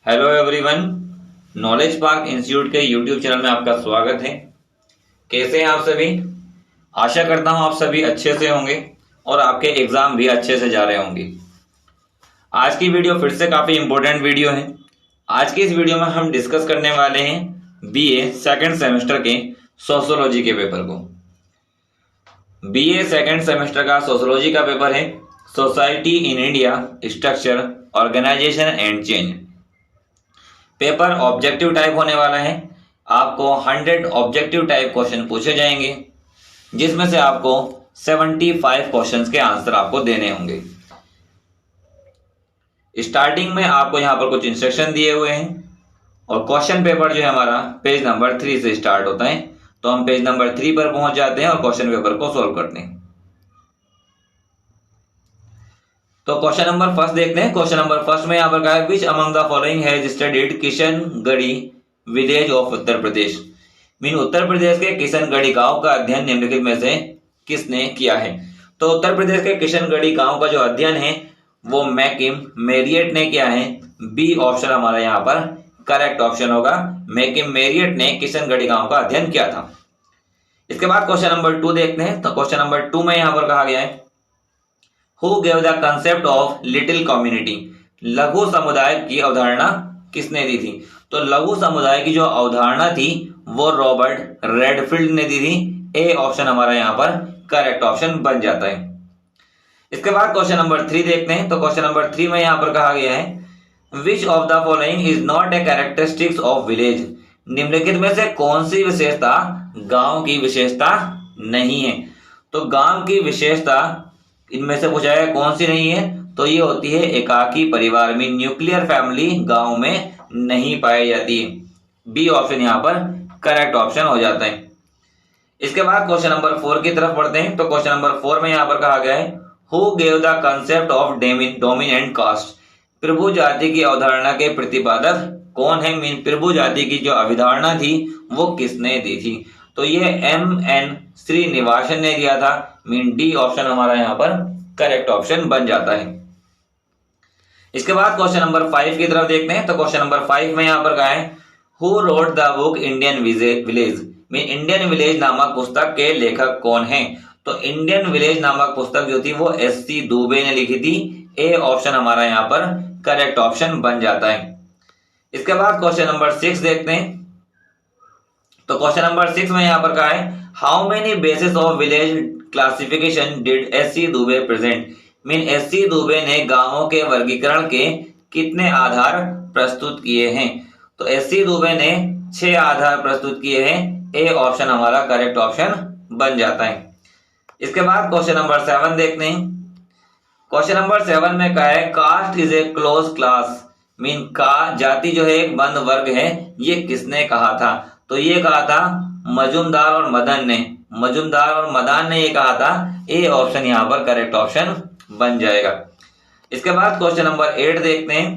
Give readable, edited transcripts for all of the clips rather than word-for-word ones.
Hello everyone, knowledge park institute के YouTube channel में आपका स्वागत है। कैसे हैं आप सभी? आशा करता हूं आप सभी अच्छे से होंगे और आपके एग्जाम भी अच्छे से जा रहे होंगे। आज की वीडियो फिर से काफ़ी इंपॉर्टेंट वीडियो है। आज की इस वीडियो में हम डिस्कस करने वाले हैं बीए सेकेंड सेमेस्टर के सोशियोलॉजी के पेपर को। बीए सेकेंड सेमेस्टर का सोशियोलॉजी का पेपर है society in India, structure, organisation and change. Paper objective type होने वाला है। आपको 100 ऑब्जेक्टिव टाइप क्वेश्चन पूछे जाएंगे, जिसमें से आपको 75 क्वेश्चंस के आंसर आपको देने होंगे। स्टार्टिंग में आपको यहाँ पर कुछ इंस्ट्रक्शन दिए हुए हैं और क्वेश्चन पेपर जो है हमारा पेज नंबर 3 से स्टार्ट होता है। तो हम पेज नंबर 3 पर पहुंच जाते हैं और क्वेश्चन पेपर को सोल्व करते हैं। तो क्वेश्चन नंबर फर्स्ट देखते हैं। क्वेश्चन नंबर फर्स्ट में यहाँ पर कहा है which among the following has studied Kishangarhi village of Uttar Pradesh. Mean Uttar Pradesh के किशनगढ़ी गांव का अध्ययन निम्नलिखित में से किसने किया है। तो उत्तर प्रदेश के किशनगढ़ी गांव का जो अध्ययन है वो मैकिम मेरियट ने किया है। बी ऑप्शन हमारा यहाँ पर करेक्ट ऑप्शन होगा। मैकिम मेरियट ने किशनगढ़ी गांव का अध्ययन किया था। इसके बाद क्वेश्चन नंबर 2 देखते हैं। तो क्वेश्चन नंबर 2 में यहाँ पर कहा गया है Who gave the concept of little community? लघु समुदाय की अवधारणा किसने दी थी? तो लघु समुदाय की जो अवधारणा थी वो रॉबर्ट रेडफील्ड ने दी थी। ए ऑप्शन हमारा यहाँ पर करेक्ट ऑप्शन बन जाता है। इसके बाद क्वेश्चन नंबर 3 देखते हैं। तो क्वेश्चन नंबर 3 में यहाँ पर कहा गया है which of the following is not a characteristics of village. निम्नलिखित में से कौन सी विशेषता गांव की विशेषता नहीं है। तो गांव की विशेषता इनमें से पूछा है कौन सी नहीं है, तो ये होती है एकाकी परिवार में, न्यूक्लियर फैमिली गांव में नहीं पाई जाती है। बी ऑप्शन यहाँ पर करेक्ट ऑप्शन हो जाता है। इसके बाद क्वेश्चन नंबर 4 की तरफ बढ़ते हैं। तो क्वेश्चन नंबर 4 में यहाँ पर कहा गया है who gave the concept of dominant caste. प्रभु जाति की अवधारणा के प्रतिपादक कौन है। मीन प्रभु जाति की जो अवधारणा थी वो किसने दी थी। तो ये एम.एन. श्रीनिवासन ने दिया था। मीन डी ऑप्शन हमारा यहाँ पर करेक्ट ऑप्शन बन जाता है। इसके बाद क्वेश्चन नंबर 5 की तरफ देखते हैं। तो क्वेश्चन नंबर 5 में यहाँ पर कहा है who wrote the book Indian village. Mean Indian village नामक पुस्तक के लेखक कौन है। तो इंडियन विलेज नामक पुस्तक जो थी वो एस.सी. दुबे ने लिखी थी। ए ऑप्शन हमारा यहाँ पर करेक्ट ऑप्शन बन जाता है। इसके बाद क्वेश्चन नंबर 6 देखते हैं। तो क्वेश्चन नंबर 6 में यहाँ पर कहा है how many basis of village classification did SC. Dubey present. Mean SC. Dubey ने गांवों के वर्गीकरण के कितने आधार प्रस्तुत किए हैं। तो एस.सी. दुबे ने 6 आधार प्रस्तुत किए हैं। ए ऑप्शन हमारा करेक्ट ऑप्शन बन जाता है। इसके बाद क्वेश्चन नंबर 7 देखते हैं। क्वेश्चन नंबर 7 में कहा है caste is a close class. Mean का जाति जो है एक बंद वर्ग है, ये किसने कहा था। तो ये कहा था मजुमदार और मदन ने। मजुमदार और मदान ने ये कहा था। ए ऑप्शन यहाँ पर करेक्ट ऑप्शन बन जाएगा। इसके बाद क्वेश्चन नंबर 8 देखते हैं।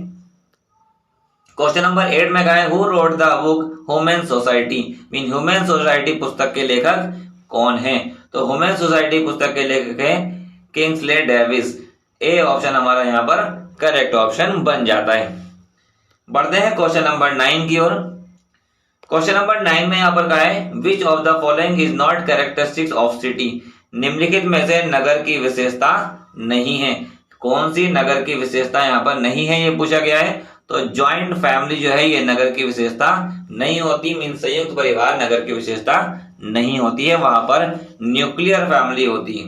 क्वेश्चन नंबर 8 में कहा है who wrote the book human society. Mean human society पुस्तक के लेखक कौन है। तो ह्यूमन सोसाइटी पुस्तक के लेखक है किंग्सले डेविस। ए ऑप्शन हमारा यहाँ पर करेक्ट ऑप्शन बन जाता है। बढ़ते हैं क्वेश्चन नंबर 9 की ओर। क्वेश्चन नंबर 9 में यहाँ पर कहा है which of the following is not characteristics of city. निम्नलिखित में से नगर की विशेषता नहीं है। कौन सी नगर की विशेषता यहाँ पर नहीं है ये पूछा गया है। तो ज्वाइंट फैमिली जो है ये नगर की विशेषता नहीं होती। मीन संयुक्त परिवार नगर की विशेषता नहीं होती है, वहां पर न्यूक्लियर फैमिली होती है।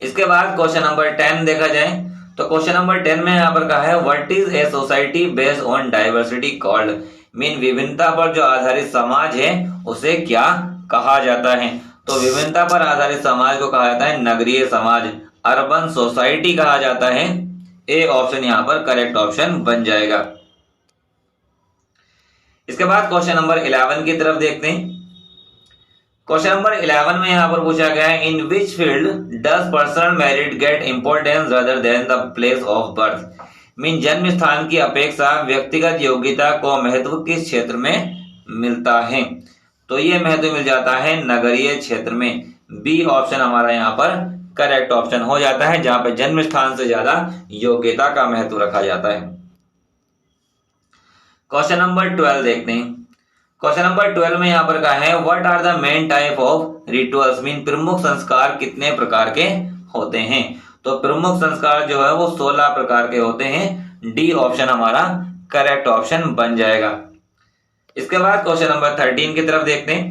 इसके बाद क्वेश्चन नंबर 10 देखा जाए। तो क्वेश्चन नंबर 10 में यहाँ पर कहा है what is a society based on diversity called. Mean विभिन्नता पर जो आधारित समाज है उसे क्या कहा जाता है। तो विभिन्नता पर आधारित समाज को कहा जाता है नगरीय समाज, अर्बन सोसाइटी कहा जाता है। ए ऑप्शन यहाँ पर करेक्ट ऑप्शन बन जाएगा। इसके बाद क्वेश्चन नंबर 11 की तरफ देखते हैं। क्वेश्चन नंबर 11 में यहाँ पर पूछा गया है in which field does personal merit get importance rather than the place of birth. Mean जन्म स्थान की अपेक्षा व्यक्तिगत योग्यता को महत्व किस क्षेत्र में मिलता है। तो ये महत्व मिल जाता है नगरीय क्षेत्र में। बी ऑप्शन हमारा यहाँ पर करेक्ट ऑप्शन हो जाता है, जहां पे जन्म स्थान से ज्यादा योग्यता का महत्व रखा जाता है। क्वेश्चन नंबर 12 देखते हैं। क्वेश्चन नंबर 12 में यहाँ पर कहा है what are the main type of rituals, mean प्रमुख संस्कार कितने प्रकार के होते हैं। तो प्रमुख संस्कार जो है वो 16 प्रकार के होते हैं। डी ऑप्शन हमारा करेक्ट ऑप्शन बन जाएगा। इसके बाद क्वेश्चन नंबर 13 की तरफ देखते हैं।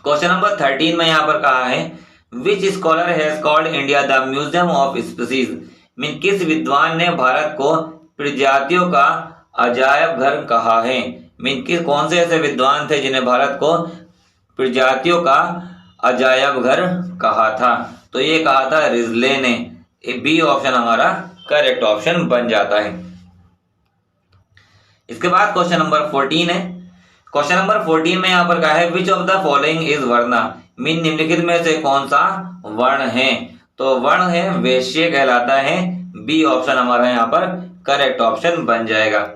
क्वेश्चन नंबर 13 में यहाँ पर कहा है विच scholar has called India the museum of species, mean किस विद्वान ने भारत को प्रजातियों का अजायब घर कहा है। मीन किस कौन से ऐसे विद्वान थे जिन्हें भारत को प्रजातियों का अजायब घर कहा था। तो ये कहा था रिजले ने। बी ऑप्शन हमारा करेक्ट ऑप्शन बन जाता है। इसके बाद क्वेश्चन नंबर 14 है। क्वेश्चन नंबर 14 में यहाँ पर कहा है which of the following is varna, mean निम्नलिखित में से कौन सा वर्ण है। तो वर्ण है वैश्य कहलाता है। बी ऑप्शन हमारा यहाँ पर करेक्ट ऑप्शन बन जाएगा।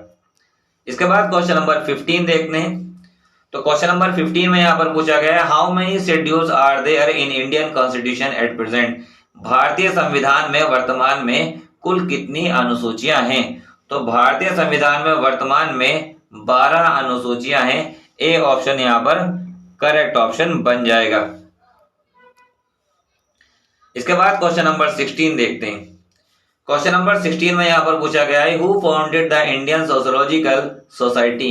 इसके बाद क्वेश्चन नंबर 15 देखते हैं। तो क्वेश्चन नंबर 15 में यहाँ पर पूछा गया है how many schedules are there in Indian constitution at present, भारतीय संविधान में वर्तमान में कुल कितनी अनुसूचियां हैं। तो भारतीय संविधान में वर्तमान में 12 अनुसूचियां हैं। ए ऑप्शन यहाँ पर करेक्ट ऑप्शन बन जाएगा। इसके बाद क्वेश्चन नंबर 16 देखते हैं। क्वेश्चन नंबर 16 में यहाँ पर पूछा गया है who founded the Indian sociological society,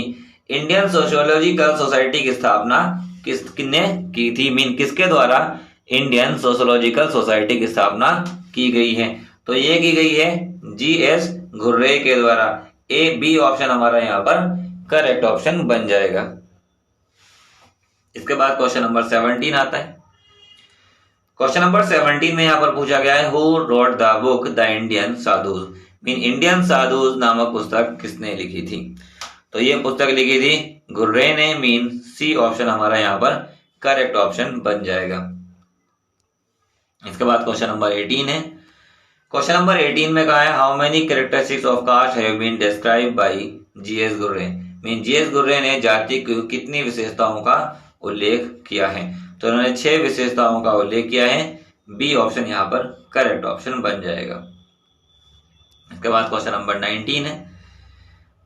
Indian sociological society की स्थापना किसने की थी, मीन किसके द्वारा इंडियन सोशियोलॉजिकल सोसाइटी की स्थापना की गई है। तो ये की गई है जी.एस. घुर्रे के द्वारा। ए बी ऑप्शन हमारा यहाँ पर करेक्ट ऑप्शन बन जाएगा। इसके बाद क्वेश्चन नंबर 17 आता है। क्वेश्चन नंबर 17 में यहाँ पर पूछा गया है who wrote the book the Indian sadhus, mean Indian sadhus नामक पुस्तक किसने लिखी थी। तो ये पुस्तक लिखी थी घुर्रे ने। मीन सी ऑप्शन हमारा यहाँ पर करेक्ट ऑप्शन बन जाएगा। इसके बाद क्वेश्चन नंबर 18 है। क्वेश्चन नंबर 18 में कहा है how many characteristics of caste have been described by GS. Ghurye, mean GS. Ghurye ने जाति की कितनी विशेषताओं का उल्लेख किया है। तो उन्होंने 6 विशेषताओं का उल्लेख किया है। बी ऑप्शन यहाँ पर करेक्ट ऑप्शन बन जाएगा। इसके बाद क्वेश्चन नंबर 19 है।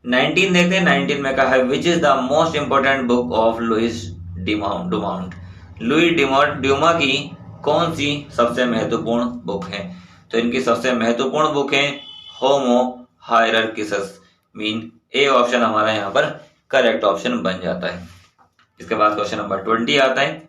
19 देखते हैं। 19 में कहा है which is the most important book of Louis Dumont, Louis Dumont की कौन सी सबसे महत्वपूर्ण बुक है। तो इनकी सबसे महत्वपूर्ण बुक है होमो हायरार्किसस, मीन ए ऑप्शन हमारा यहाँ पर करेक्ट ऑप्शन बन जाता है। इसके बाद क्वेश्चन नंबर 20 आता है।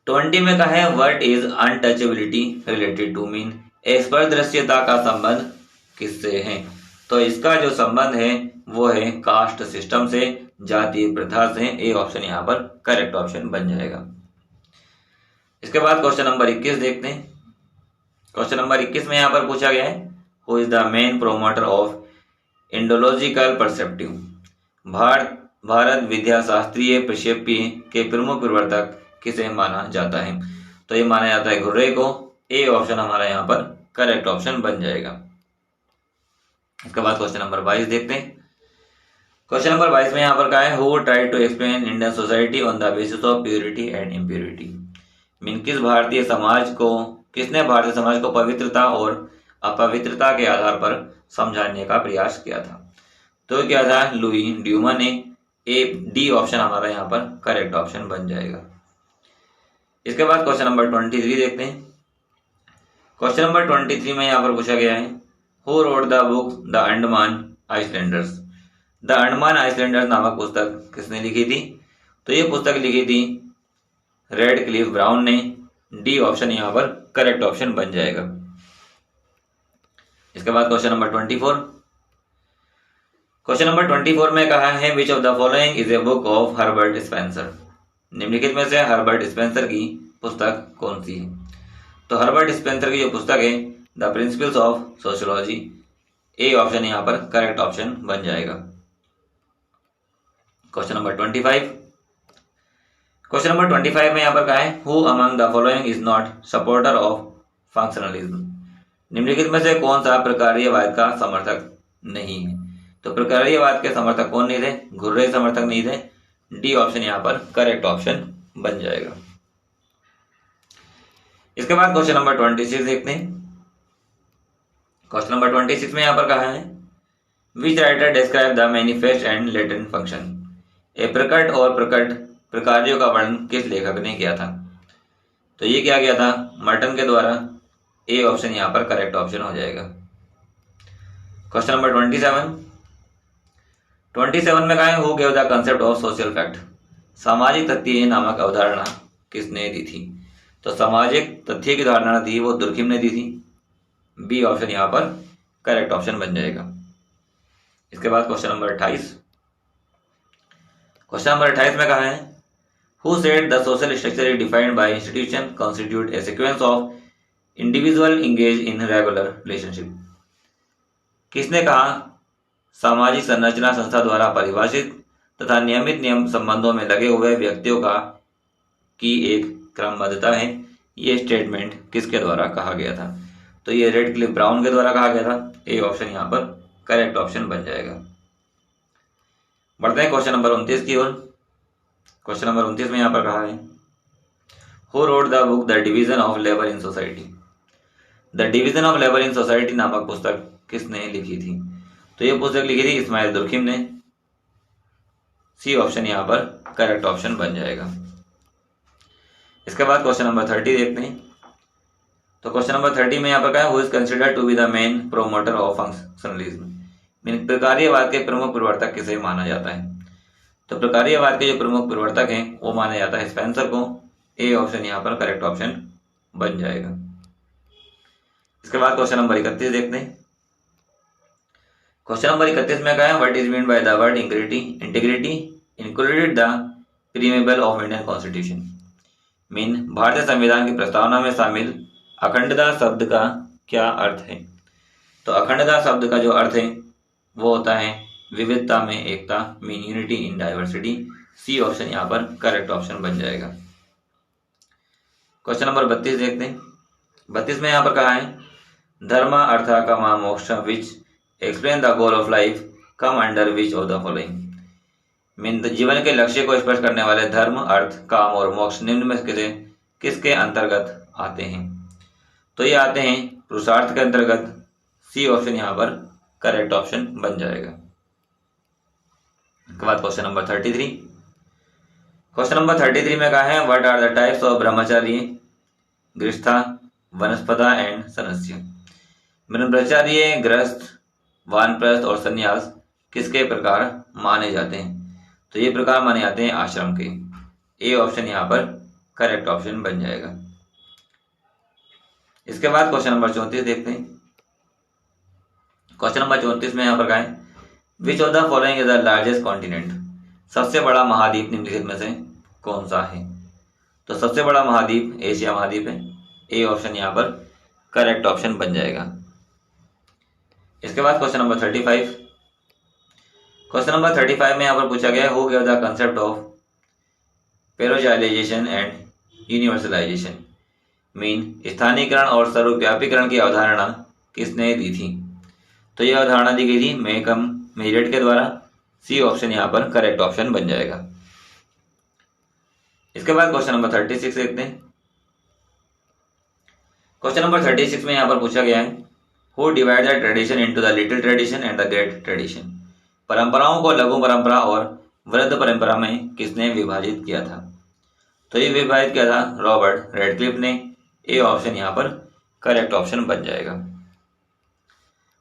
20 में कहा है what is untouchability related to, mean स्पर्शदृश्यता का संबंध किससे है। तो इसका जो संबंध है वो है कास्ट सिस्टम से, जातीय प्रथा से। ए ऑप्शन यहाँ पर करेक्ट ऑप्शन बन जाएगा। इसके बाद क्वेश्चन नंबर 21 देखते हैं। क्वेश्चन नंबर 21 में यहाँ पर पूछा गया है who is the main promoter of Indological perceptive, भारत विद्या शास्त्रीय प्रक्षेप्य के प्रमुख प्रवर्तक किसे माना जाता है। तो ये माना जाता है घुर्रे को। ए ऑप्शन हमारा यहाँ पर करेक्ट ऑप्शन बन जाएगा। इसके बाद क्वेश्चन नंबर 22 देखते हैं। क्वेश्चन नंबर 22 में यहाँ पर कहा है who tried to explain Indian society on the basis of purity and impurity, mean किसने भारतीय समाज को पवित्रता और अपवित्रता के आधार पर समझाने का प्रयास किया था। तो क्या था लुई ड्यूमा ने। ए डी ऑप्शन हमारा यहाँ पर करेक्ट ऑप्शन बन जाएगा। इसके बाद क्वेश्चन नंबर 23 देखते हैं। क्वेश्चन नंबर 23 में यहाँ पर पूछा गया है who wrote the book the Andaman Islanders, the Andaman Islanders नामक पुस्तक किसने लिखी थी। तो ये पुस्तक लिखी थी रेडक्लिफ ब्राउन ने। डी ऑप्शन यहाँ पर करेक्ट ऑप्शन बन जाएगा। इसके बाद क्वेश्चन नंबर 24। क्वेश्चन नंबर 24 में कहा है which of the following is a book of Herbert Spencer, निम्नलिखित में से हर्बर्ट स्पेंसर की पुस्तक कौन सी है। तो हर्बर्ट स्पेंसर की जो पुस्तक है the principles of sociology. A option यहाँ पर करेक्ट ऑप्शन बन जाएगा। Question number 25। क्वेश्चन नंबर 25 में यहाँ पर कहा है who among the following is not supporter of functionalism, निम्नलिखित में से कौन सा प्रकार्यवाद का समर्थक नहीं है। तो प्रकार्यवाद के समर्थक कौन नहीं थे, घुर्रे समर्थक नहीं थे। डी ऑप्शन यहाँ पर करेक्ट ऑप्शन बन जाएगा। इसके बाद क्वेश्चन नंबर 26 देखते हैं। क्वेश्चन नंबर 26 में यहाँ पर कहा है which writer describe the manifest and latent function. A प्रकट और प्रकट प्रकार्यों का वर्णन किस लेखक ने किया था? तो ये क्या गया था? मर्टन के द्वारा। ए ऑप्शन यहाँ पर करेक्ट ऑप्शन हो जाएगा। क्वेश्चन नंबर 27 में कहा है who gave the concept of social fact. सामाजिक तथ्य नामक अवधारणा किसने दी थी? तो सामाजिक तथ्य की धारणा दी वो दुर्खिम ने दी थी। बी ऑप्शन यहाँ पर करेक्ट ऑप्शन बन जाएगा। इसके बाद क्वेश्चन नंबर 28 में कहा है who said the social structure is defined by institution constitute A sequence of individual engage in regular relationship. किसने कहा सामाजिक संरचना संस्था द्वारा परिभाषित तथा नियमित नियम संबंधों में लगे हुए व्यक्तियों का की एक क्रमबद्धता है। ये स्टेटमेंट किसके द्वारा कहा गया था? तो ये रेडक्लिफ ब्राउन के द्वारा कहा गया था। ए ऑप्शन यहाँ पर करेक्ट ऑप्शन बन जाएगा। बढ़ते हैं क्वेश्चन नंबर 29 की ओर। क्वेश्चन नंबर 29 में यहाँ पर कहा है who wrote the book the division of labour in society. The division of labour in society नामक पुस्तक किसने लिखी थी? तो ये पुस्तक लिखी थी इस्माइल दुर्खिम ने। सी ऑप्शन यहाँ पर करेक्ट ऑप्शन बन जाएगा। इसके बाद क्वेश्चन नंबर 30 देखते हैं। तो क्वेश्चन नंबर 30 में यहाँ पर कहा है who is considered to be the main promoter of functionalism. Mean प्रकार्यवाद के प्रमुख प्रवर्तक किसे माना जाता है? तो प्रकार्यवाद के जो प्रमुख प्रवर्तक हैं वो माना जाता है स्पेंसर को। ए ऑप्शन यहाँ पर करेक्ट ऑप्शन बन जाएगा। इसके बाद क्वेश्चन नंबर 31 देखते हैं। क्वेश्चन नंबर 31 में कहा है what is mean by the word integrity included the preamble of Indian constitution. Mean भारतीय संविधान की प्रस्तावना में शामिल अखंडता शब्द का क्या अर्थ है? तो अखंडता शब्द का जो अर्थ है वो होता है विविधता में एकता, mean unity in diversity. C option यहाँ पर करेक्ट ऑप्शन बन जाएगा। क्वेश्चन नंबर 32 देखते हैं। 32 में यहाँ पर कहा है धर्म अर्थ कामा मोक्ष which explain the goal of life come under which of the following. Mean जीवन के लक्ष्य को स्पष्ट करने वाले धर्म अर्थ काम और मोक्ष निम्न में किसके अंतर्गत आते हैं? तो ये आते हैं पुरुषार्थ के अंतर्गत। सी ऑप्शन यहाँ पर करेक्ट ऑप्शन बन जाएगा। इसके बाद क्वेश्चन नंबर 33। क्वेश्चन नंबर 33 में कहा है what are the types of brahmacharya, grihastha, वनस्पता एंड सन्यासी। ब्रह्मचार्य, गृहस्थ, वानप्रस्थ और सन्यास किसके प्रकार माने जाते हैं? तो ये प्रकार माने जाते हैं आश्रम के। ए ऑप्शन यहाँ पर करेक्ट ऑप्शन बन जाएगा। इसके बाद क्वेश्चन नंबर 34 देखते हैं। क्वेश्चन नंबर 34 में यहाँ पर कहा है which of the following is the largest continent. सबसे बड़ा महाद्वीप निम्नलिखित में से कौन सा है? तो सबसे बड़ा महाद्वीप एशिया महाद्वीप है। ए ऑप्शन यहाँ पर करेक्ट ऑप्शन बन जाएगा। इसके बाद क्वेश्चन नंबर 35। क्वेश्चन नंबर 35 में यहाँ पर पूछा गया who gave the concept of parochialization and universalization. Mean स्थानीयकरण और सर्वव्यापीकरण की अवधारणा किसने दी थी? तो यह अवधारणा दी गई थी मेकम मेरिट के द्वारा। सी ऑप्शन यहाँ पर करेक्ट ऑप्शन बन जाएगा। इसके बाद क्वेश्चन नंबर 36 देखते हैं। क्वेश्चन नंबर 36 में यहाँ पर पूछा गया है who divide the tradition into the little tradition and the great tradition. परंपराओं को लघु परंपरा और वृद्ध परंपरा में किसने विभाजित किया था? तो ये विभाजित किया था रॉबर्ट रेडक्लिफ ने। ए ऑप्शन यहाँ पर करेक्ट ऑप्शन बन जाएगा।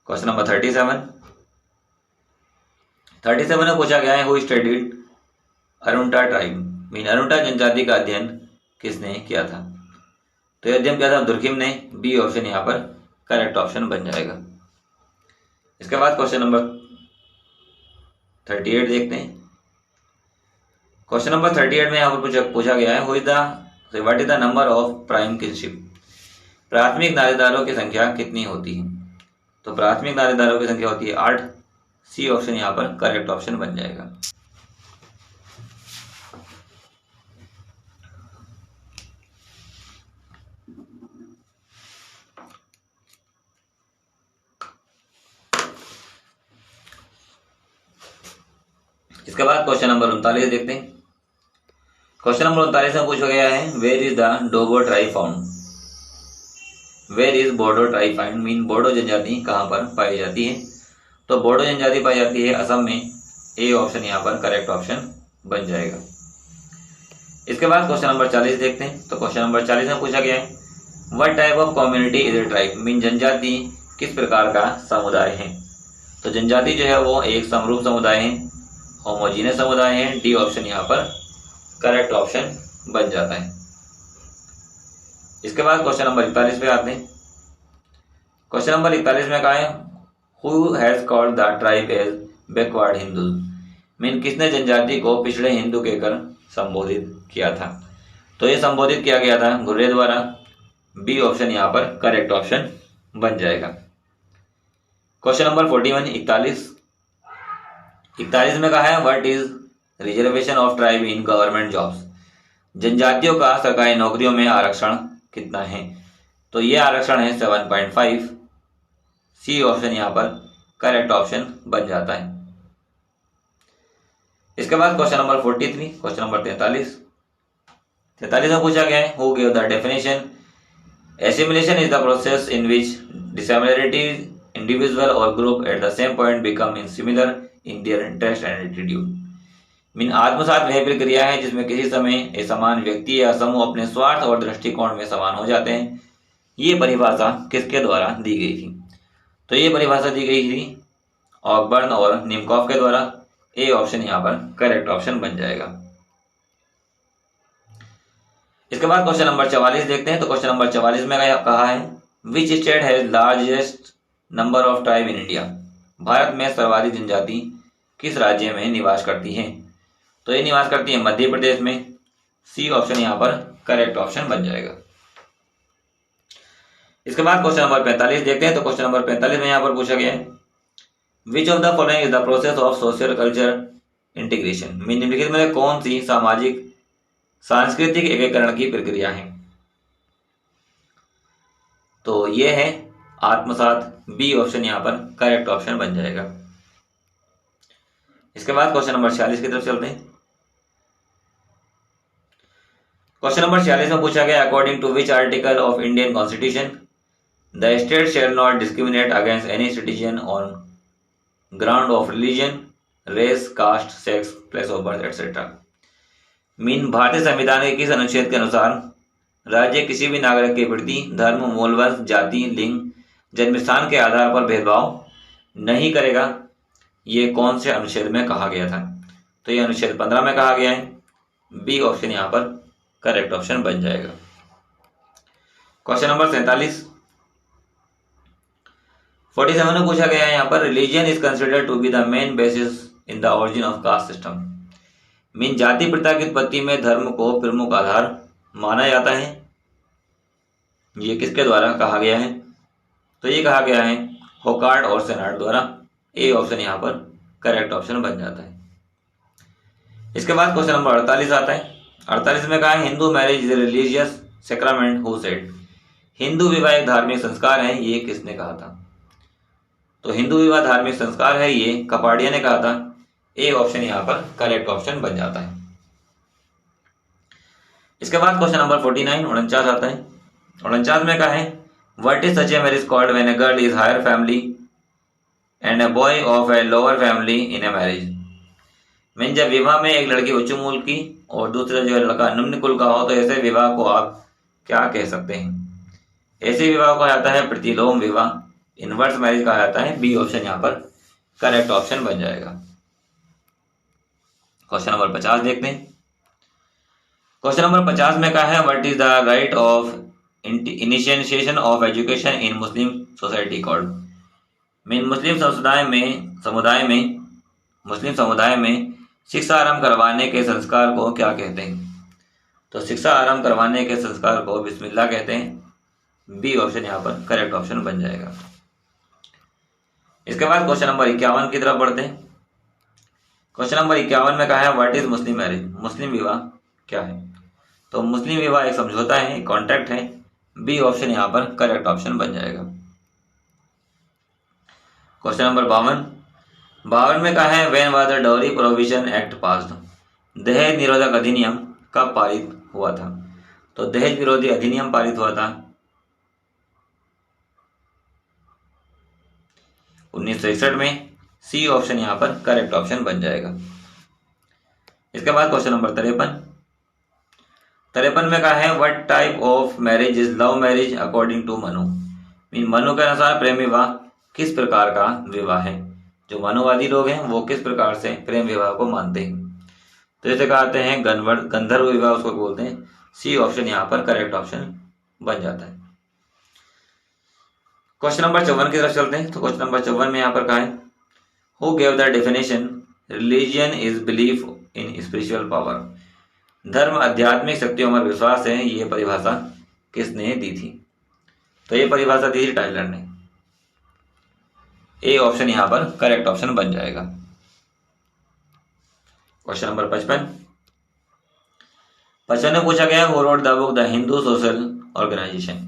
क्वेश्चन नंबर 37 में पूछा गया है हु स्टडीड अरुंटा ट्राइब। मीन अरुंटा जनजाति का अध्ययन किसने किया था? तो यह अध्ययन किया था दुर्खिम ने। बी ऑप्शन यहाँ पर करेक्ट ऑप्शन बन जाएगा। इसके बाद क्वेश्चन नंबर 38 देखते हैं। क्वेश्चन नंबर 38 में यहाँ पर पूछा गया है what is the number of prime kinship. प्राथमिक नातेदारों की संख्या कितनी होती है? तो प्राथमिक नातेदारों की संख्या होती है 8। सी ऑप्शन यहाँ पर करेक्ट ऑप्शन बन जाएगा। इसके बाद क्वेश्चन नंबर 39 देखते हैं। क्वेश्चन नंबर 39 में पूछा गया है where is the Dogo tribe found. Where is Bodo tribe found. Mean Bodo जनजाति कहाँ पर पाई जाती है? तो बोडो जनजाति पाई जाती है असम में। ए ऑप्शन यहाँ पर करेक्ट ऑप्शन बन जाएगा। इसके बाद क्वेश्चन नंबर 40 देखते हैं। तो क्वेश्चन नंबर 40 में पूछा गया है what type of community is a tribe, mean जनजाति किस प्रकार का समुदाय है। तो जनजाति जो है वो एक समरूप समुदाय है, होमोजीनियस समुदाय है। डी ऑप्शन यहाँ पर करेक्ट ऑप्शन बन जाता है। इसके बाद क्वेश्चन नंबर 41 पे आते हैं। क्वेश्चन नंबर 41 में कहा है who has called the tribe as backward Hindus, mean किसने जनजाति को पिछड़े हिंदू कहकर संबोधित किया था। तो ये संबोधित किया गया था गुर्रे द्वारा। बी ऑप्शन यहाँ पर करेक्ट ऑप्शन बन जाएगा। क्वेश्चन नंबर 41 41 में कहा है what is reservation of tribe in government jobs, जनजातियों का सरकारी नौकरियों में आरक्षण कितना है। तो ये आरक्षण है 7.5। सी ऑप्शन यहाँ पर करेक्ट ऑप्शन बन जाता है। इसके बाद क्वेश्चन नंबर 43 क्वेश्चन नंबर 43 में पूछा गया है who give the definition assimilation is the process in which dissimilarities individual और group at the same point become in similar in their interest and attitude, mean आत्मसात वह प्रक्रिया है जिसमें किसी समय एक समान व्यक्ति या समूह अपने स्वार्थ और दृष्टिकोण में समान हो जाते हैं। ये परिभाषा किसके द्वारा दी गई थी। तो ये परिभाषा दी गई थी ऑकबर्न और निमकॉफ के द्वारा। ए ऑप्शन यहाँ पर करेक्ट ऑप्शन बन जाएगा। इसके बाद क्वेश्चन नंबर 44 देखते हैं। तो क्वेश्चन नंबर 44 में कहा है which state has largest number of tribe in India, भारत में सर्वाधिक जनजाति किस राज्य में निवास करती है। तो ये निवास करती है मध्य प्रदेश में। सी ऑप्शन यहाँ पर करेक्ट ऑप्शन बन जाएगा। इसके बाद क्वेश्चन नंबर 45 देखते हैं। तो क्वेश्चन नंबर 45 में यहाँ पर पूछा गया है which of the following is the process of social culture integration, निम्नलिखित में कौन सी सामाजिक सांस्कृतिक एकीकरण की प्रक्रिया है। तो ये है आत्मसात। बी ऑप्शन यहाँ पर करेक्ट ऑप्शन बन जाएगा। इसके बाद क्वेश्चन नंबर 46 की तरफ चलते हैं। क्वेश्चन नंबर 46 में पूछा गया according to which article of Indian constitution the state shall not discriminate against any citizen on ground of religion, race, caste, sex, place of birth etcetera, mean भारतीय संविधान के किस अनुच्छेद के अनुसार राज्य किसी भी नागरिक के प्रति धर्म, मूलवंश, जाति, लिंग, जन्म स्थान के आधार पर भेदभाव नहीं करेगा। ये कौन से अनुच्छेद में कहा गया था। तो ये अनुच्छेद 15 में कहा गया है। बी ऑप्शन यहाँ पर करेक्ट ऑप्शन बन जाएगा। क्वेश्चन नंबर 47 में पूछा गया है यहाँ पर religion is considered to be the main basis in the origin of caste system, mean जाति प्रथा की उत्पत्ति में धर्म को प्रमुख आधार माना जाता है। ये किसके द्वारा कहा गया है। तो ये कहा गया है होकार्ट और सेनार्ड द्वारा। ए ऑप्शन यहाँ पर करेक्ट ऑप्शन बन जाता है। इसके बाद क्वेश्चन नंबर 48 आता है। 48 में कहा है Hindu marriage is religious sacrament who said, Hindu विवाह एक धार्मिक संस्कार है, ये किसने कहा था। तो हिंदू विवाह धार्मिक संस्कार है, ये कपाडिया ने कहा था। ए ऑप्शन यहाँ पर करेक्ट ऑप्शन बन जाता है। इसके बाद क्वेश्चन नंबर 49 49 आता है। 49 में कहा है what is such a marriage called when a girl is higher family and a boy of a lower family in a marriage, mean जब विवाह में एक लड़की उच्च मूल की और दूसरा जो लड़का निम्न कुल का हो तो ऐसे विवाह को आप क्या कह सकते हैं। ऐसे विवाह को कहा जाता है प्रतिलोम विवाह, इनवर्स मैरिज कहा जाता है। बी ऑप्शन यहाँ पर करेक्ट ऑप्शन बन जाएगा। क्वेश्चन नंबर 50 देखते हैं। क्वेश्चन नंबर 50 में कहा है what is the right of initiation of education in Muslim society called, mean मुस्लिम समुदाय में शिक्षा आरंभ करवाने के संस्कार को क्या कहते हैं। तो शिक्षा आरंभ करवाने के संस्कार को बिस्मिल्लाह कहते हैं। बी ऑप्शन यहाँ पर करेक्ट ऑप्शन बन जाएगा। इसके बाद क्वेश्चन नंबर 51 की तरफ बढ़ते हैं। क्वेश्चन नंबर 51 में कहा है व्हाट इज मुस्लिम मैरिज, मुस्लिम विवाह क्या है। तो मुस्लिम विवाह एक समझौता है, कॉन्ट्रैक्ट है। बी ऑप्शन यहाँ पर करेक्ट ऑप्शन बन जाएगा। क्वेश्चन नंबर 52 में कहा है when was the dowry provision act passed, दहेज निरोधक अधिनियम कब पारित हुआ था। तो दहेज विरोधी अधिनियम पारित हुआ था 1961 में। सी ऑप्शन यहाँ पर करेक्ट ऑप्शन बन जाएगा। इसके बाद क्वेश्चन नंबर 53 में कहा है what type of marriage is love marriage according to Manu. Mean Manu के अनुसार प्रेम विवाह किस प्रकार का विवाह है। जो मनुवादी लोग हैं वो किस प्रकार से प्रेम विवाह को मानते हैं। तो जैसे कहते हैं गंधर्व विवाह उसको बोलते हैं। सी ऑप्शन यहाँ पर करेक्ट ऑप्शन बन जाता है। क्वेश्चन नंबर 54 की तरफ चलते हैं। तो क्वेश्चन नंबर 54 में यहाँ पर कहा है who gave the definition religion is belief in spiritual power. धर्म आध्यात्मिक शक्तियों में विश्वास है, ये परिभाषा किसने दी थी। तो ये परिभाषा दी थी टाइलर ने। ए ऑप्शन यहाँ पर करेक्ट ऑप्शन बन जाएगा। क्वेश्चन नंबर 55 में पूछा गया who wrote the book the Hindu social organisation.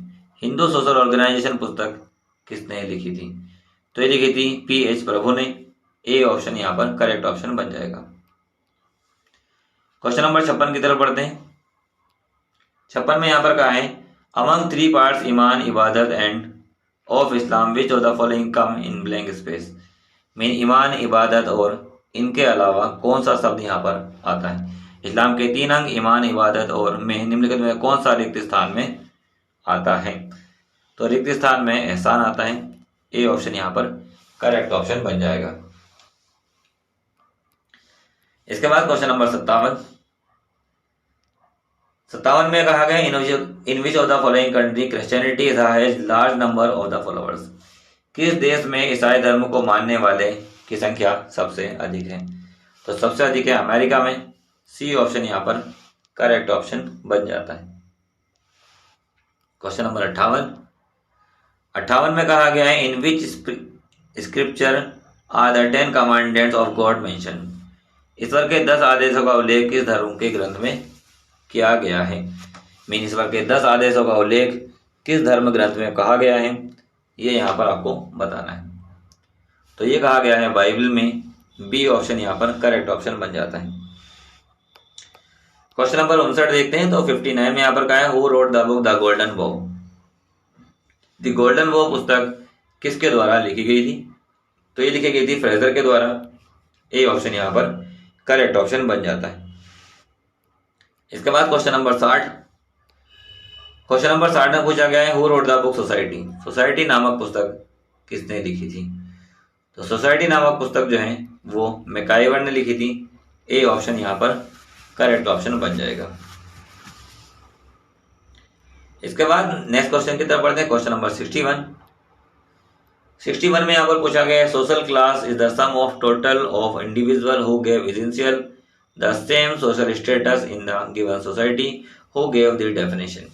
Hindu social organisation पुस्तक किसने लिखी थी। तो ये लिखी थी पी.एच. प्रभु ने। ए ऑप्शन यहाँ पर करेक्ट ऑप्शन बन जाएगा। क्वेश्चन नंबर 56 की तरफ बढ़ते हैं। 56 में यहाँ पर कहा है among 3 parts iman ibadat and of Islam which of the following come in blank space. Mean ईमान इबादत और इनके अलावा कौन सा शब्द यहाँ पर आता है। इस्लाम के 3 अंग ईमान इबादत और में निम्नलिखित में कौन सा रिक्त स्थान में आता है। तो रिक्त स्थान में एहसान आता है। ए ऑप्शन यहाँ पर करेक्ट ऑप्शन बन जाएगा। इसके बाद क्वेश्चन नंबर 57 में कहा गया in which of the following country Christianity has large number of the followers. किस देश में ईसाई धर्म को मानने वाले की संख्या सबसे अधिक है। तो सबसे अधिक है अमेरिका में। सी ऑप्शन यहाँ पर करेक्ट ऑप्शन बन जाता है। क्वेश्चन नंबर 58 में कहा गया है in which scripture are the 10 commandments of God mention. ईश्वर के 10 आदेशों का उल्लेख किस धर्म के ग्रंथ में किया गया है। मीन ईश्वर के 10 आदेशों का उल्लेख किस धर्म ग्रंथ में कहा गया है, ये यहाँ पर आपको बताना है। तो ये कहा गया है बाइबल में। बी ऑप्शन यहाँ पर करेक्ट ऑप्शन बन जाता है। क्वेश्चन नंबर 59 देखते हैं। तो 59 में यहाँ पर कहा है who wrote the book the golden बो। द गोल्डन बो पुस्तक किसके द्वारा लिखी गई थी। तो ये लिखी गई थी फ्रेजर के द्वारा। ए ऑप्शन यहाँ पर करेक्ट ऑप्शन बन जाता है। इसके बाद क्वेश्चन नंबर 60 में पूछा गया है who wrote the book society. Society नामक पुस्तक किसने लिखी थी। तो सोसाइटी नामक पुस्तक जो है वो मैकाइवर ने लिखी थी। ए ऑप्शन यहाँ पर करेक्ट ऑप्शन बन जाएगा। इसके बाद नेक्स्ट क्वेश्चन की तरफ बढ़ते हैं। क्वेश्चन नंबर 61 में यहाँ पर पूछा गया है social class is the sum of total of individual who gave essential the same social status in the given society who gave the definition.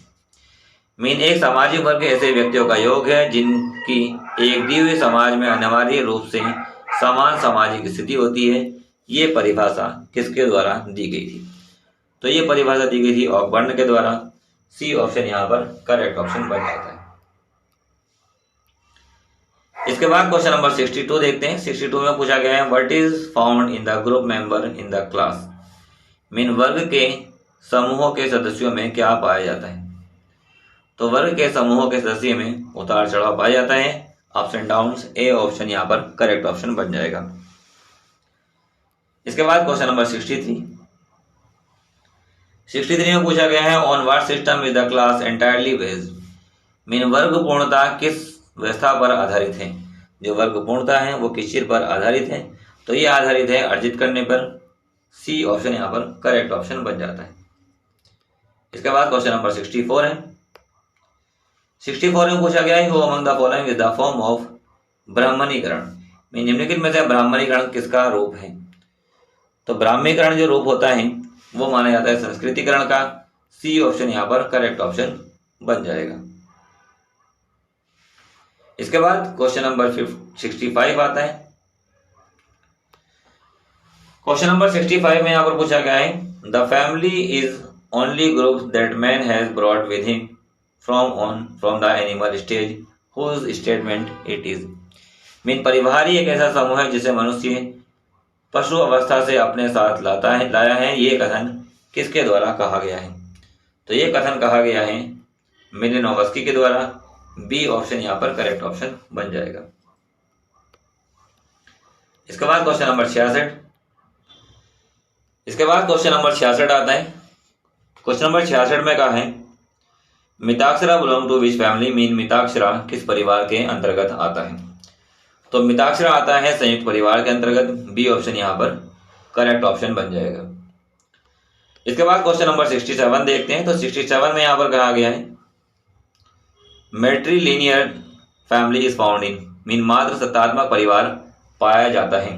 Mean एक सामाजिक वर्ग ऐसे व्यक्तियों का योग है जिनकी एक दी हुई समाज में अनिवार्य रूप से समान सामाजिक स्थिति होती है। ये परिभाषा किसके द्वारा दी गई थी। तो ये परिभाषा दी गई थी ऑकबर्न के द्वारा। सी ऑप्शन यहाँ पर करेक्ट ऑप्शन बन जाता है। इसके बाद क्वेश्चन नंबर 62 देखते हैं। 62 में पूछा गया है what is found in the group member in the class. Mean वर्ग के समूहों के सदस्यों में क्या पाया जाता है। तो वर्ग के समूहों के सदस्य में उतार चढ़ाव पाया जाता है, ups and downs. A option यहाँ पर करेक्ट ऑप्शन बन जाएगा। इसके बाद क्वेश्चन नंबर 63 में पूछा गया है on what system is the class entirely based. Mean वर्ग पूर्णता किस व्यवस्था पर आधारित है। जो वर्ग पूर्णता है वो किस चीज पर आधारित है। तो ये आधारित है अर्जित करने पर। सी ऑप्शन यहाँ पर करेक्ट ऑप्शन बन जाता है। इसके बाद क्वेश्चन नंबर 64 है। 64 में पूछा गया है who among the following is the form of Brahmanikaran. Mean निम्नलिखित में से ब्राह्मणीकरण किसका रूप है। तो ब्राह्मीकरण जो रूप होता है वो माना जाता है संस्कृतिकरण का। सी ऑप्शन यहाँ पर करेक्ट ऑप्शन बन जाएगा। इसके बाद क्वेश्चन नंबर 65 आता है। क्वेश्चन नंबर 65 में यहाँ पर पूछा गया है the family is only group that man has brought with him from the animal stage whose statement it is. Mean परिवार ही एक ऐसा समूह है जिसे मनुष्य पशु अवस्था से अपने साथ लाया है। ये कथन किसके द्वारा कहा गया है। तो ये कथन कहा गया है मिलिनोवस्की के द्वारा। बी ऑप्शन यहाँ पर करेक्ट ऑप्शन बन जाएगा। इसके बाद क्वेश्चन नंबर 66। इसके बाद क्वेश्चन नंबर 66 आता है। क्वेश्चन नंबर 66 में कहा है Mitakshara belong to which family, mean Mitakshara किस परिवार के अंतर्गत आता है। तो मिताक्षरा आता है संयुक्त परिवार के अंतर्गत। बी ऑप्शन यहाँ पर करेक्ट ऑप्शन बन जाएगा। इसके बाद क्वेश्चन नंबर 67 देखते हैं। तो 67 में यहाँ पर कहा गया है matrilineal family is found in, mean मात्र सत्तात्मक परिवार पाया जाता है।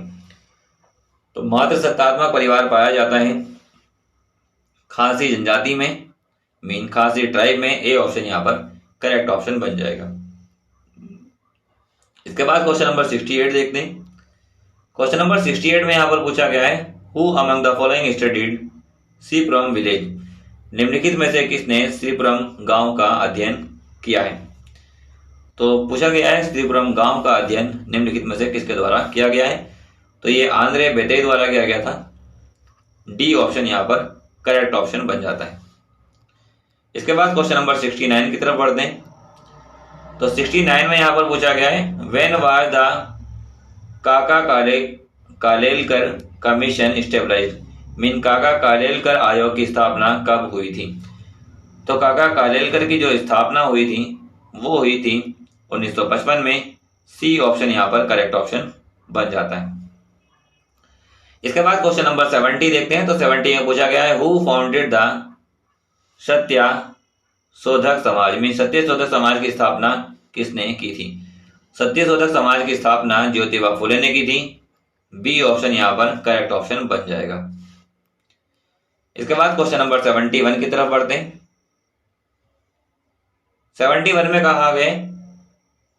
तो मात्र सत्तात्मक परिवार पाया जाता है खासी जनजाति में, मीन खासी ट्राइब में। ए ऑप्शन यहाँ पर करेक्ट ऑप्शन बन जाएगा। इसके बाद क्वेश्चन नंबर 68 देखते हैं। क्वेश्चन नंबर 68 में यहाँ पर पूछा गया है who among the following studied Sripuram village, निम्नलिखित में से किसने श्रीपुरम गांव का अध्ययन किया है। तो पूछा गया है श्रीपुरम गांव का अध्ययन निम्नलिखित में से किसके द्वारा किया गया है। तो ये आंद्रे बेते द्वारा किया गया था। डी ऑप्शन यहाँ पर करेक्ट ऑप्शन बन जाता है। इसके बाद क्वेश्चन नंबर 69 की तरफ बढ़ते हैं। तो 69 में यहाँ पर पूछा गया है व्हेन वाज द काका कालेलकर कमीशन स्टेबलाइज्ड, मीन काका कालेलकर आयोग की स्थापना कब हुई थी। तो काका कालेलकर की जो स्थापना हुई थी वो हुई थी 1955 में। सी ऑप्शन यहाँ पर करेक्ट ऑप्शन बन जाता है। इसके बाद क्वेश्चन नंबर 70 देखते हैं। तो 70 में पूछा गया है हु फाउंडेड द सत्या शोधक समाज, मीन सत्य शोधक समाज की स्थापना किसने की थी। सत्य शोधक समाज की स्थापना ज्योतिबा फुले ने की थी। बी ऑप्शन यहाँ पर करेक्ट ऑप्शन बन जाएगा। इसके बाद क्वेश्चन नंबर 71 की तरफ बढ़ते हैं। 71 में कहा गया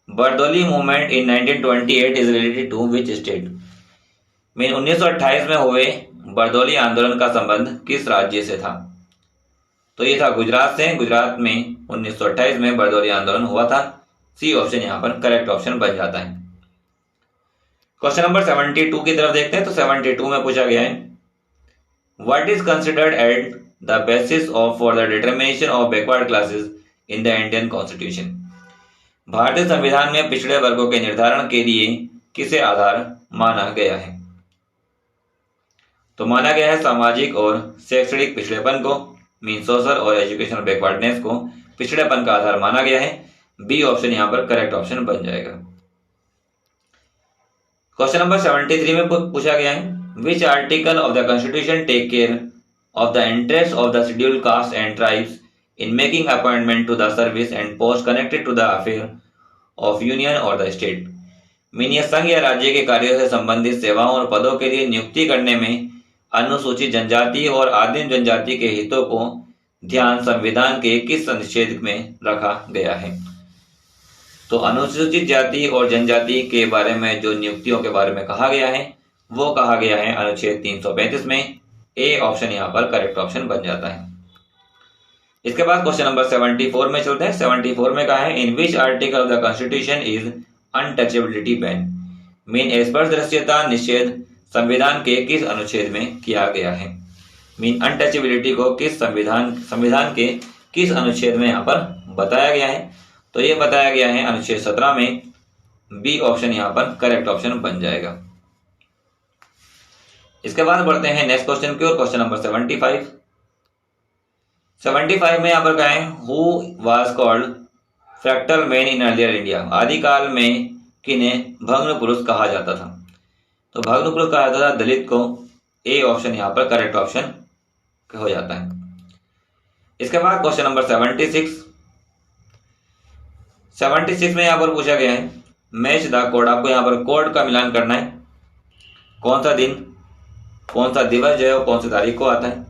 Bardoli movement in 1928 is related to which state, mean 1928 में हुए बरदौली आंदोलन का संबंध किस राज्य से था। तो ये था गुजरात से। गुजरात में 1928 में बरदौली आंदोलन हुआ था। सी ऑप्शन यहाँ पर करेक्ट ऑप्शन बन जाता है। क्वेश्चन नंबर 72 की तरफ देखते हैं। तो 72 में पूछा गया है what is considered at the basis of for the determination of backward classes in the Indian constitution, भारतीय संविधान में पिछड़े वर्गों के निर्धारण के लिए किसे आधार माना गया है। तो माना गया है सामाजिक और शैक्षणिक पिछड़ेपन को, मीन सोशल और एजुकेशनल बैकवर्डनेस को पिछड़ेपन का आधार माना गया है। बी ऑप्शन यहाँ पर करेक्ट ऑप्शन बन जाएगा। क्वेश्चन नंबर 73 में पूछा गया है which article of the constitution take care of the interest of the scheduled caste and tribes in making appointment to the service and post connected to the affair of union or the state, mean यह संघ या राज्य के कार्यों से संबंधित सेवाओं और पदों के लिए नियुक्ति करने में अनुसूचित जनजाति और आदिम जनजाति के हितों को ध्यान संविधान के किस अनुच्छेद में रखा गया है। तो अनुसूचित जाति और जनजाति के बारे में जो नियुक्तियों के बारे में कहा गया है वो कहा गया है अनुच्छेद 335 में। ए ऑप्शन यहाँ पर करेक्ट ऑप्शन बन जाता है। इसके बाद क्वेश्चन नंबर 74 में चलते हैं। 74 में कहा है in which article of the constitution is untouchability ban, mean स्पर्शदृश्यता निषेध संविधान के किस अनुच्छेद में किया गया है। मीन अनटचेबिलिटी को किस संविधान के किस अनुच्छेद में यहाँ पर बताया गया है। तो ये बताया गया है अनुच्छेद 17 में। बी ऑप्शन यहाँ पर करेक्ट ऑप्शन बन जाएगा। इसके बाद बढ़ते हैं नेक्स्ट क्वेश्चन की ओर। क्वेश्चन नंबर 75 में यहाँ पर कहा है who was called fractal man in earlier India, आदिकाल में किन्हें भग्न पुरुष कहा जाता था। तो भग्न पुरुष कहा जाता था दलित को। ए ऑप्शन यहाँ पर करेक्ट ऑप्शन हो जाता है। इसके बाद क्वेश्चन नंबर 76 में यहाँ पर पूछा गया है मैच द कोड। आपको यहाँ पर कोड का मिलान करना है। कौन सा दिन, कौन सा दिवस जो है वो कौन सी तारीख को आता है।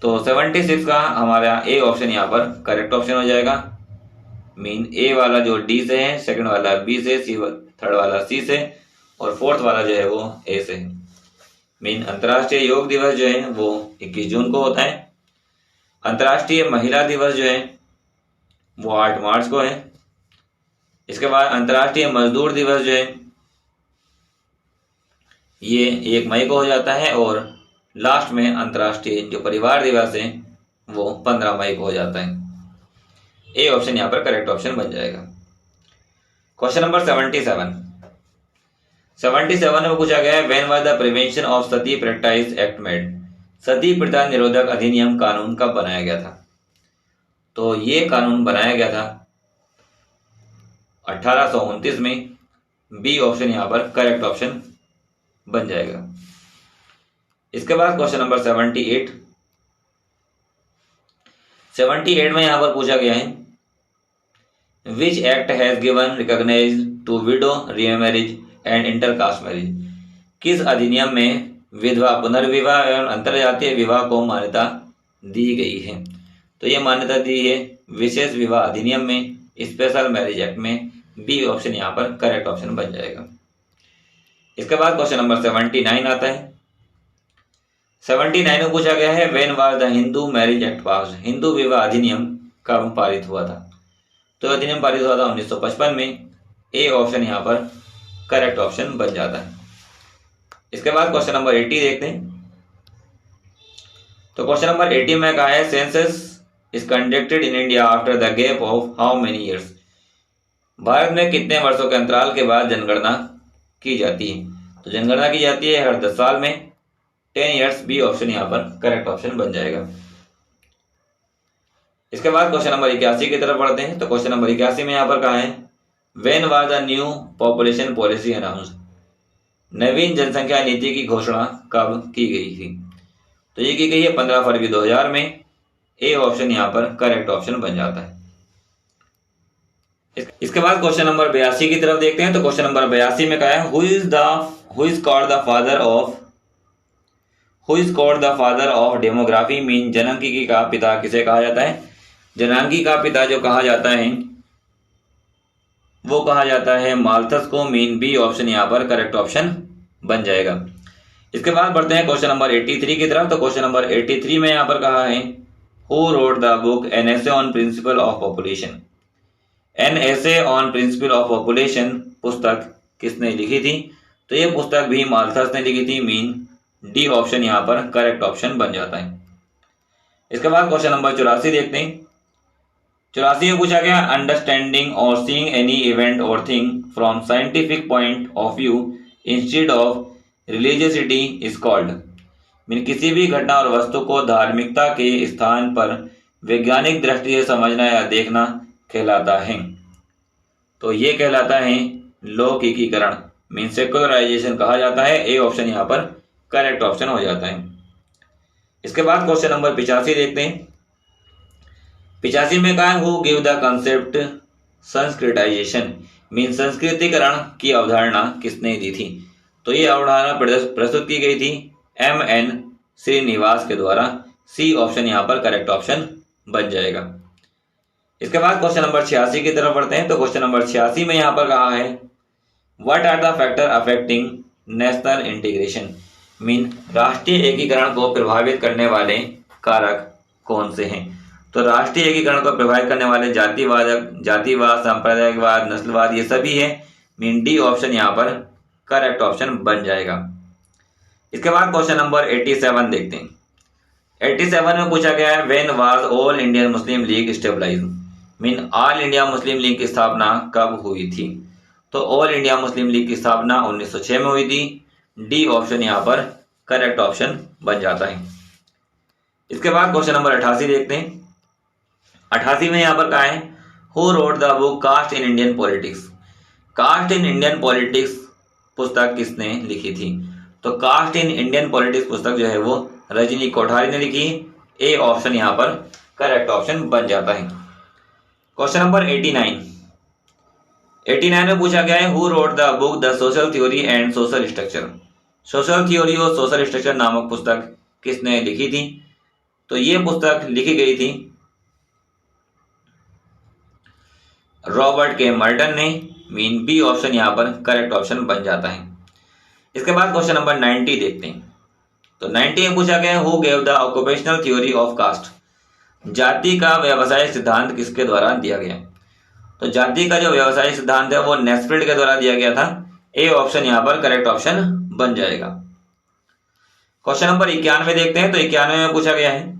तो 76 का हमारा ए ऑप्शन यहाँ पर करेक्ट ऑप्शन हो जाएगा। मीन ए वाला जो डी से है, सेकंड वाला बी से, थर्ड वाला सी से और फोर्थ वाला जो है वो ए से। मीन अंतर्राष्ट्रीय योग दिवस जो है वो 21 जून को होता है। अंतर्राष्ट्रीय महिला दिवस जो है वो 8 मार्च को है। इसके बाद अंतर्राष्ट्रीय मजदूर दिवस जो है ये 1 मई को हो जाता है और लास्ट में अंतर्राष्ट्रीय जो परिवार दिवस है वो 15 मई को हो जाता है। ए ऑप्शन यहाँ पर करेक्ट ऑप्शन बन जाएगा। क्वेश्चन नंबर 77 77 में पूछा गया है when was the prevention of sati practice act made. सती प्रथा निरोधक अधिनियम कानून कब बनाया गया था? तो ये कानून बनाया गया था 1829 में। बी ऑप्शन यहाँ पर करेक्ट ऑप्शन बन जाएगा। इसके बाद क्वेश्चन नंबर 78 में यहाँ पर पूछा गया है which act has given recognize to widow remarriage and intercaste marriage. किस अधिनियम में विधवा पुनर्विवाह एवं अंतरजातीय विवाह को मान्यता दी गई है? तो ये मान्यता दी है विशेष विवाह अधिनियम में, स्पेशल मैरिज एक्ट में। बी ऑप्शन यहाँ पर करेक्ट ऑप्शन बन जाएगा। इसके बाद क्वेश्चन नंबर 79 आता है। 79 में पूछा गया है when was the Hindu marriage act passed. Hindu विवाह अधिनियम कब पारित हुआ था? तो अधिनियम पारित हुआ था 1955 में। ए ऑप्शन यहाँ पर करेक्ट ऑप्शन बन जाता है। इसके बाद क्वेश्चन नंबर 80 देखते हैं। तो क्वेश्चन नंबर 80 में कहा है census is conducted in India after the gap of how many years. Bharat में कितने वर्षों के अंतराल के बाद जनगणना की जाती है? तो जनगणना की जाती है हर 10 साल में, 10 ईयर्स। बी ऑप्शन यहाँ पर करेक्ट ऑप्शन बन जाएगा। इसके बाद क्वेश्चन नंबर 81 की तरफ बढ़ते हैं। तो क्वेश्चन नंबर 81 में यहाँ पर कहा है when was the new population policy announced. नवीन जनसंख्या नीति की घोषणा कब की गई थी? तो ये की गई है 15 फरवरी 2000 में। ए ऑप्शन यहाँ पर करेक्ट ऑप्शन बन जाता है। इसके बाद क्वेश्चन नंबर 82 की तरफ देखते हैं। तो क्वेश्चन नंबर 82 में कहा है who is called the father of demography mean जनांकीकी का पिता किसे कहा जाता है? जनांकी का पिता जो कहा जाता है वो कहा जाता है माल्थस को। मीन बी ऑप्शन यहाँ पर करेक्ट ऑप्शन बन जाएगा। इसके बाद बढ़ते हैं क्वेश्चन नंबर 83 की तरफ। तो क्वेश्चन नंबर 83 में यहाँ पर कहा है who wrote the book an essay on principle of population. An essay on principle of population पुस्तक किसने लिखी थी? तो ये पुस्तक भी माल्थस ने लिखी थी। मीन डी ऑप्शन यहाँ पर करेक्ट ऑप्शन बन जाता है। इसके बाद क्वेश्चन नंबर 84 देखते हैं। 84 में पूछा गया अंडरस्टैंडिंग और सीइंग एनी इवेंट और thing from scientific point of view instead of religiosity is called. Mean किसी भी घटना और वस्तु को धार्मिकता के स्थान पर वैज्ञानिक दृष्टि से समझना या देखना कहलाता है। तो ये कहलाता है लौकिकीकरण, मीन सेकुलराइजेशन कहा जाता है। ए ऑप्शन यहाँ पर करेक्ट ऑप्शन हो जाता है। इसके बाद क्वेश्चन नंबर 85 देखते हैं। 85 में कहा who give the concept Sanskritization. Mean संस्कृतिकरण की अवधारणा किसने दी थी? तो ये अवधारणा प्रस्तुत की गई थी M.N. श्रीनिवास के द्वारा। सी ऑप्शन यहाँ पर करेक्ट ऑप्शन बन जाएगा। इसके बाद क्वेश्चन नंबर 86 की तरफ बढ़ते हैं। तो क्वेश्चन नंबर 86 में यहाँ पर कहा है what are the factor affecting national integration. Mean राष्ट्रीय एकीकरण को प्रभावित करने वाले कारक कौन से हैं? तो राष्ट्रीय एकीकरण को प्रभावित करने वाले जातिवाद, सांप्रदायिकवाद, नस्लवाद ये सभी है। मीन डी ऑप्शन यहाँ पर करेक्ट ऑप्शन बन जाएगा। इसके बाद क्वेश्चन नंबर 87 देखते हैं। 87 में पूछा गया है when was all Indian Muslim League stabilised. Mean all India Muslim League की स्थापना कब हुई थी? तो ऑल इंडिया मुस्लिम लीग की स्थापना 1906 में हुई थी। डी ऑप्शन यहाँ पर करेक्ट ऑप्शन बन जाता है। इसके बाद क्वेश्चन नंबर 88 देखते हैं। 88 में यहाँ पर कहा है who wrote the book caste in Indian politics. Caste in Indian politics पुस्तक किसने लिखी थी? तो कास्ट इन इंडियन पॉलिटिक्स पुस्तक जो है वो रजनी कोठारी ने लिखी। ए ऑप्शन यहाँ पर करेक्ट ऑप्शन बन जाता है। क्वेश्चन नंबर 89 में पूछा गया है who wrote the book the social theory and social structure. Social theory और सोशल स्ट्रक्चर नामक पुस्तक किसने लिखी थी? तो ये पुस्तक लिखी गई थी रॉबर्ट के मर्टन ने। मीन बी ऑप्शन यहाँ पर करेक्ट ऑप्शन बन जाता है। इसके बाद क्वेश्चन नंबर 90 देखते हैं। तो 90 में पूछा गया who gave the occupational theory of caste. जाति का व्यवसायिक सिद्धांत किसके द्वारा दिया गया? तो जाति का जो व्यवसायिक सिद्धांत है वो नेस्प्रिड के द्वारा दिया गया था। ए ऑप्शन यहाँ पर करेक्ट ऑप्शन बन जाएगा। क्वेश्चन नंबर 91 देखते हैं। तो 91 में पूछा गया है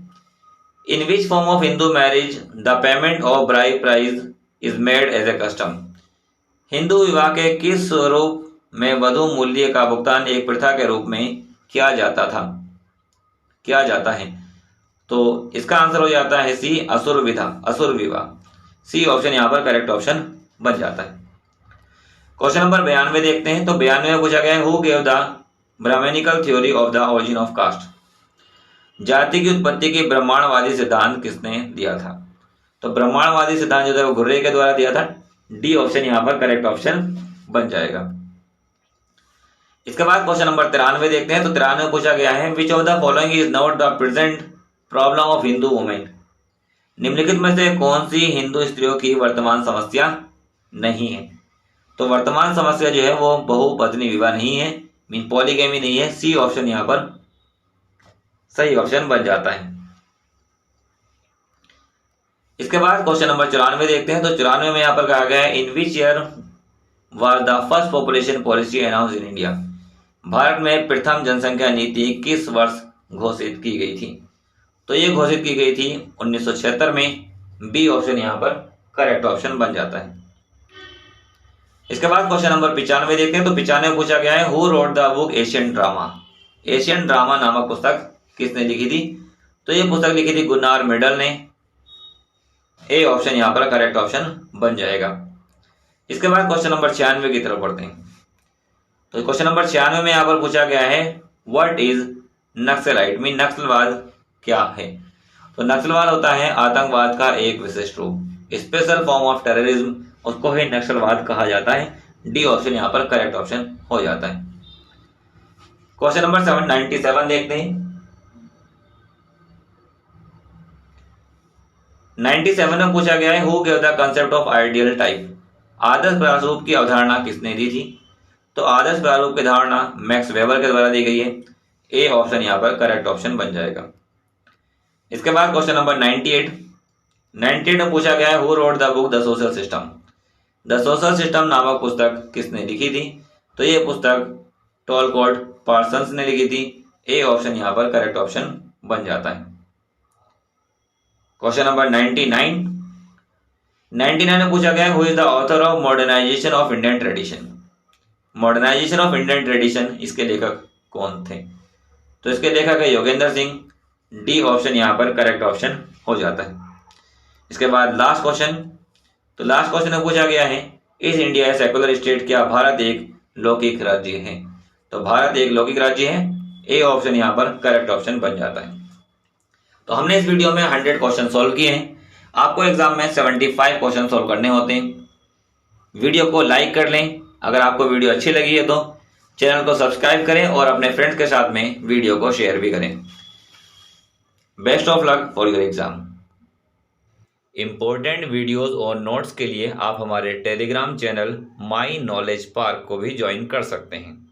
in which form of Hindu marriage the payment of bride prize is made as a custom. Hindu विवाह के किस स्वरूप में वधु मूल्य का भुगतान एक प्रथा के रूप में किया जाता है। तो इसका आंसर हो जाता है सी, असुर विवाह। सी ऑप्शन यहाँ पर करेक्ट ऑप्शन बन जाता है। क्वेश्चन नंबर 92 देखते हैं। तो 92 में पूछा गया है, who gave the Brahmanical theory of the origin of caste. जाति की उत्पत्ति की ब्रह्मांडवादी सिद्धांत किसने दिया था? तो ब्रह्मांडवादी सिद्धांत जो था वो घुर्रे के द्वारा दिया था। डी ऑप्शन यहाँ पर करेक्ट ऑप्शन बन जाएगा। इसके बाद क्वेश्चन नंबर 93 देखते हैं। तो 93 में पूछा गया है, which of the following is not the present problem of Hindu women. निम्नलिखित में से कौन सी हिंदू स्त्रियों की वर्तमान समस्या नहीं है? तो वर्तमान समस्या जो है वो बहुपत्नी विवाह नहीं है, मीन पॉलीगैमी नहीं है। सी ऑप्शन यहाँ पर सही ऑप्शन बन जाता है। इसके बाद क्वेश्चन नंबर 94 देखते हैं। तो 94 में यहाँ पर कहा गया है, in which year was the first population policy announce in India. भारत में प्रथम जनसंख्या नीति किस वर्ष घोषित की गई थी? तो ये घोषित की गई थी 1976 में। बी ऑप्शन यहाँ पर करेक्ट ऑप्शन बन जाता है। इसके बाद क्वेश्चन नंबर 95 देखते हैं। तो 95 में पूछा गया है, who wrote the book Asian drama. Asian drama नामक पुस्तक किसने लिखी थी? तो ये पुस्तक लिखी थी गुन्नार मिडल ने। ए ऑप्शन यहाँ पर करेक्ट ऑप्शन बन जाएगा। इसके बाद क्वेश्चन नंबर 96 की तरफ बढ़ते हैं। तो क्वेश्चन नंबर 96 में यहाँ पर पूछा गया है, व्हाट इज नक्सलाइट, मीन नक्सलवाद क्या है? तो नक्सलवाद होता है आतंकवाद का एक विशिष्ट रूप, स्पेशल फॉर्म ऑफ टेररिज्म, उसको ही नक्सलवाद कहा जाता है। डी ऑप्शन यहाँ पर करेक्ट ऑप्शन हो जाता है। क्वेश्चन नंबर 97 देखते हैं। 97 में पूछा गया है, who give the concept of ideal type. आदर्श प्रारूप की अवधारणा किसने दी थी? तो आदर्श प्रारूप की धारणा मैक्स वेबर के द्वारा दी गई है। ए ऑप्शन यहाँ पर करेक्ट ऑप्शन बन जाएगा। इसके बाद क्वेश्चन नंबर 98 में पूछा गया है, who wrote the book the social system. The social system नामक पुस्तक किसने लिखी थी? तो ये पुस्तक टॉलकोट पार्सन्स ने लिखी थी। ए ऑप्शन यहाँ पर करेक्ट ऑप्शन बन जाता है। क्वेश्चन नंबर 99 में पूछा गया है, who is the author of modernisation of Indian tradition. Modernisation of Indian tradition, इसके लेखक कौन थे? तो इसके लेखक है योगेंद्र सिंह। डी ऑप्शन यहाँ पर करेक्ट ऑप्शन हो जाता है। इसके बाद लास्ट क्वेश्चन। तो लास्ट क्वेश्चन में पूछा गया है, इज इंडिया सेकुलर स्टेट, क्या भारत एक लौकिक राज्य है? तो भारत एक लौकिक राज्य है। ए ऑप्शन यहाँ पर करेक्ट ऑप्शन बन जाता है। तो हमने इस वीडियो में 100 क्वेश्चन सॉल्व किए हैं। आपको एग्जाम में 75 क्वेश्चन सॉल्व करने होते हैं। वीडियो को लाइक कर लें। अगर आपको वीडियो अच्छी लगी है तो चैनल को सब्सक्राइब करें और अपने फ्रेंड्स के साथ में वीडियो को शेयर भी करें। Best of luck for your exam. Important videos और नोट्स के लिए आप हमारे Telegram channel my knowledge park को भी ज्वाइन कर सकते हैं।